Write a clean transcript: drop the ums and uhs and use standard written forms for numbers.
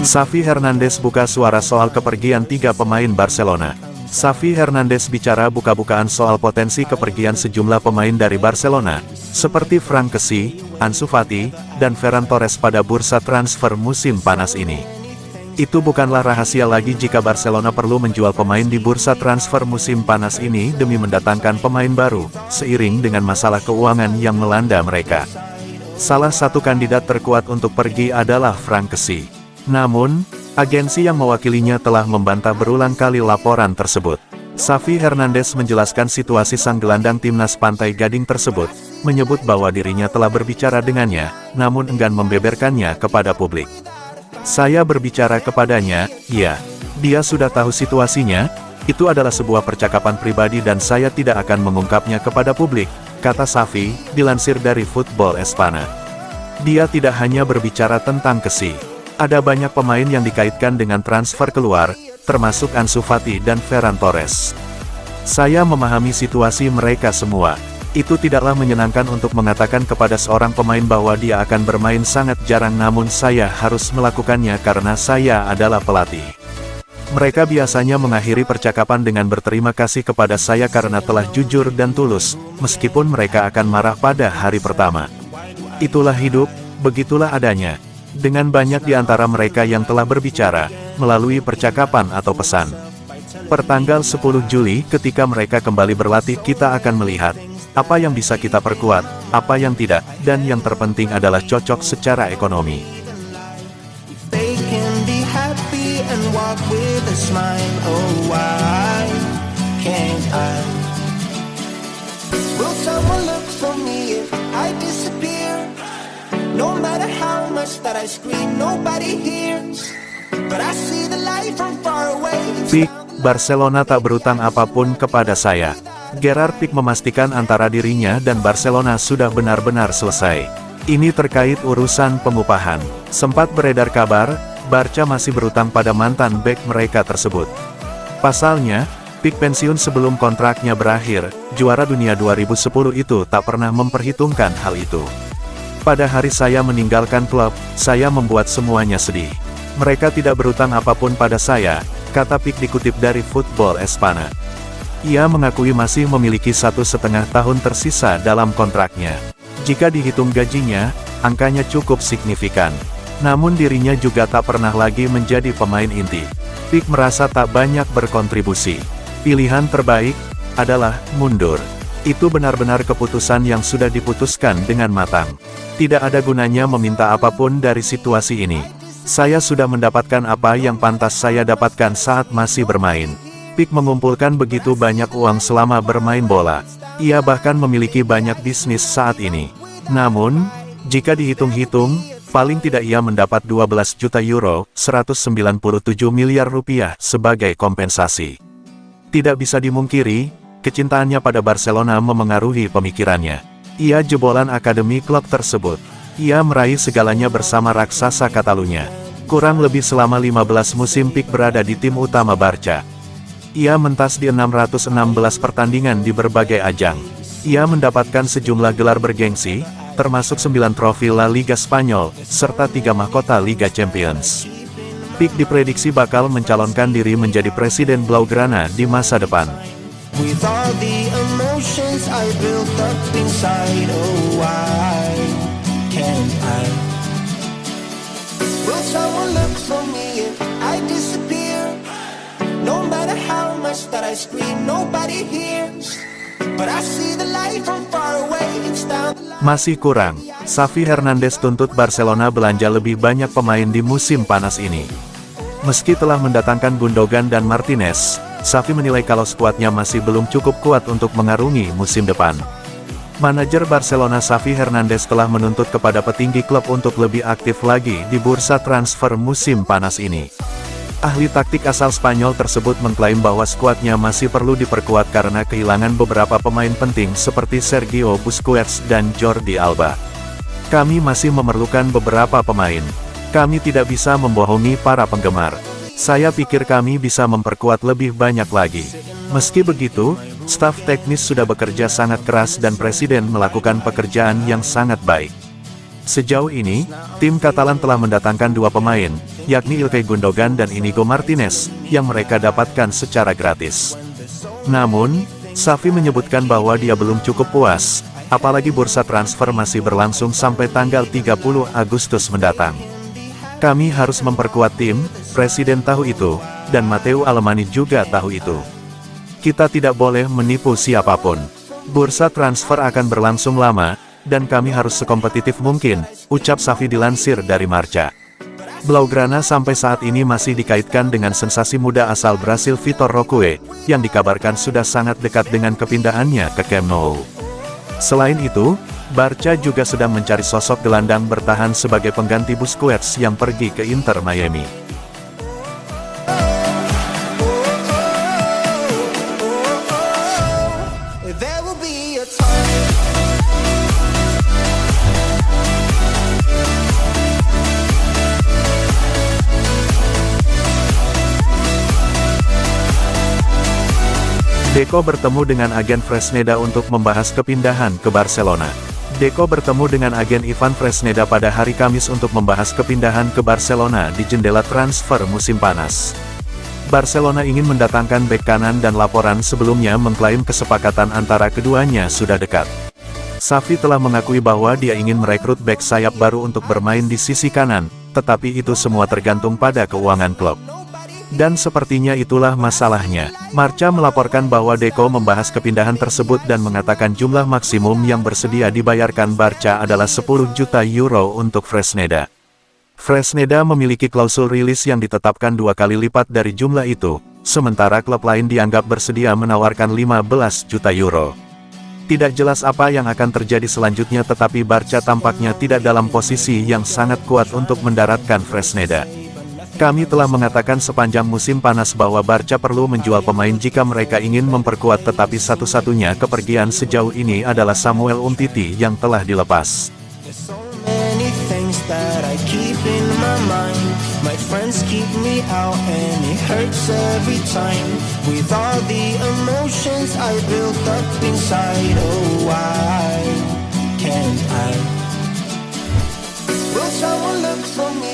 Xavi Hernandez buka suara soal kepergian 3 pemain Barcelona. Xavi Hernandez bicara buka-bukaan soal potensi kepergian sejumlah pemain dari Barcelona, seperti Franck Kessie, Ansu Fati, dan Ferran Torres pada bursa transfer musim panas ini. Itu bukanlah rahasia lagi jika Barcelona perlu menjual pemain di bursa transfer musim panas ini demi mendatangkan pemain baru, seiring dengan masalah keuangan yang melanda mereka. Salah satu kandidat terkuat untuk pergi adalah Franck Kessie. Namun, agensi yang mewakilinya telah membantah berulang kali laporan tersebut. Xavi Hernandez menjelaskan situasi sang gelandang timnas Pantai Gading tersebut, menyebut bahwa dirinya telah berbicara dengannya, namun enggan membeberkannya kepada publik. Saya berbicara kepadanya, ya. Dia sudah tahu situasinya, itu adalah sebuah percakapan pribadi dan saya tidak akan mengungkapnya kepada publik, kata Xavi, dilansir dari Football Espana. Dia tidak hanya berbicara tentang Kessie. Ada banyak pemain yang dikaitkan dengan transfer keluar, termasuk Ansu Fati dan Ferran Torres. Saya memahami situasi mereka semua. Itu tidaklah menyenangkan untuk mengatakan kepada seorang pemain bahwa dia akan bermain sangat jarang, namun saya harus melakukannya karena saya adalah pelatih. Mereka biasanya mengakhiri percakapan dengan berterima kasih kepada saya karena telah jujur dan tulus, meskipun mereka akan marah pada hari pertama. Itulah hidup, begitulah adanya. Dengan banyak di antara mereka yang telah berbicara, melalui percakapan atau pesan. Pertanggal 10 Juli ketika mereka kembali berlatih kita akan melihat, apa yang bisa kita perkuat, apa yang tidak, dan yang terpenting adalah cocok secara ekonomi. No matter how much that I scream, nobody hears. But I see the light from far away. Pique, Barcelona tak berutang apapun kepada saya. Gerard Pique memastikan antara dirinya dan Barcelona sudah benar-benar selesai. Ini terkait urusan pengupahan. Sempat beredar kabar, Barca masih berutang pada mantan bek mereka tersebut. Pasalnya, Pique pensiun sebelum kontraknya berakhir. Juara dunia 2010 itu tak pernah memperhitungkan hal itu. Pada hari saya meninggalkan klub, saya membuat semuanya sedih. Mereka tidak berutang apapun pada saya, kata Pique dikutip dari Football Espana. Ia mengakui masih memiliki 1,5 tahun tersisa dalam kontraknya. Jika dihitung gajinya, angkanya cukup signifikan. Namun dirinya juga tak pernah lagi menjadi pemain inti. Pique merasa tak banyak berkontribusi. Pilihan terbaik adalah mundur. Itu benar-benar keputusan yang sudah diputuskan dengan matang. Tidak ada gunanya meminta apapun dari situasi ini. Saya sudah mendapatkan apa yang pantas saya dapatkan saat masih bermain. Pique mengumpulkan begitu banyak uang selama bermain bola. Ia bahkan memiliki banyak bisnis saat ini. Namun, jika dihitung-hitung, paling tidak ia mendapat 12 juta euro, 197 miliar rupiah sebagai kompensasi. Tidak bisa dimungkiri, kecintaannya pada Barcelona memengaruhi pemikirannya. Ia jebolan akademi klub tersebut. Ia meraih segalanya bersama raksasa Catalunya. Kurang lebih selama 15 musim Pique berada di tim utama Barca. Ia mentas di 616 pertandingan di berbagai ajang. Ia mendapatkan sejumlah gelar bergengsi, termasuk 9 trofi La Liga Spanyol, serta 3 mahkota Liga Champions. Pique diprediksi bakal mencalonkan diri menjadi presiden Blaugrana di masa depan. With all the emotions I built up inside, oh why can't I? Will someone look for me if I disappear? No matter how much that I scream, nobody hears. But I see the light from far away, it's down. Masih kurang. Xavi Hernandez tuntut Barcelona belanja lebih banyak pemain di musim panas ini. Meski telah mendatangkan Gundogan dan Martinez, Xavi menilai kalau skuadnya masih belum cukup kuat untuk mengarungi musim depan. Manajer Barcelona Xavi Hernandez telah menuntut kepada petinggi klub untuk lebih aktif lagi di bursa transfer musim panas ini. Ahli taktik asal Spanyol tersebut mengklaim bahwa skuadnya masih perlu diperkuat karena kehilangan beberapa pemain penting seperti Sergio Busquets dan Jordi Alba. Kami masih memerlukan beberapa pemain. Kami tidak bisa membohongi para penggemar. Saya pikir kami bisa memperkuat lebih banyak lagi. Meski begitu, staf teknis sudah bekerja sangat keras dan presiden melakukan pekerjaan yang sangat baik. Sejauh ini, tim Katalan telah mendatangkan 2 pemain, yakni Ilkay Gundogan dan Inigo Martinez, yang mereka dapatkan secara gratis. Namun, Xavi menyebutkan bahwa dia belum cukup puas, apalagi bursa transfer masih berlangsung sampai tanggal 30 Agustus mendatang. Kami harus memperkuat tim, Presiden tahu itu, dan Matteo Alemany juga tahu itu. Kita tidak boleh menipu siapapun. Bursa transfer akan berlangsung lama, dan kami harus sekompetitif mungkin, ucap Xavi dilansir dari Marca. Blaugrana sampai saat ini masih dikaitkan dengan sensasi muda asal Brasil Vitor Roque, yang dikabarkan sudah sangat dekat dengan kepindahannya ke Camp Nou. Selain itu, Barca juga sedang mencari sosok gelandang bertahan sebagai pengganti Busquets yang pergi ke Inter Miami. Deco bertemu dengan agen Fresneda untuk membahas kepindahan ke Barcelona. Deco bertemu dengan agen Ivan Fresneda pada hari Kamis untuk membahas kepindahan ke Barcelona di jendela transfer musim panas. Barcelona ingin mendatangkan bek kanan dan laporan sebelumnya mengklaim kesepakatan antara keduanya sudah dekat. Xavi telah mengakui bahwa dia ingin merekrut bek sayap baru untuk bermain di sisi kanan, tetapi itu semua tergantung pada keuangan klub. Dan sepertinya itulah masalahnya. Marca melaporkan bahwa Deco membahas kepindahan tersebut dan mengatakan jumlah maksimum yang bersedia dibayarkan Barca adalah 10 juta euro untuk Fresneda. Fresneda memiliki klausul rilis yang ditetapkan 2 kali lipat dari jumlah itu, sementara klub lain dianggap bersedia menawarkan 15 juta euro. Tidak jelas apa yang akan terjadi selanjutnya, tetapi Barca tampaknya tidak dalam posisi yang sangat kuat untuk mendaratkan Fresneda. Kami telah mengatakan sepanjang musim panas bahwa Barca perlu menjual pemain jika mereka ingin memperkuat, tetapi satu-satunya kepergian sejauh ini adalah Samuel Umtiti yang telah dilepas. Will someone look for me?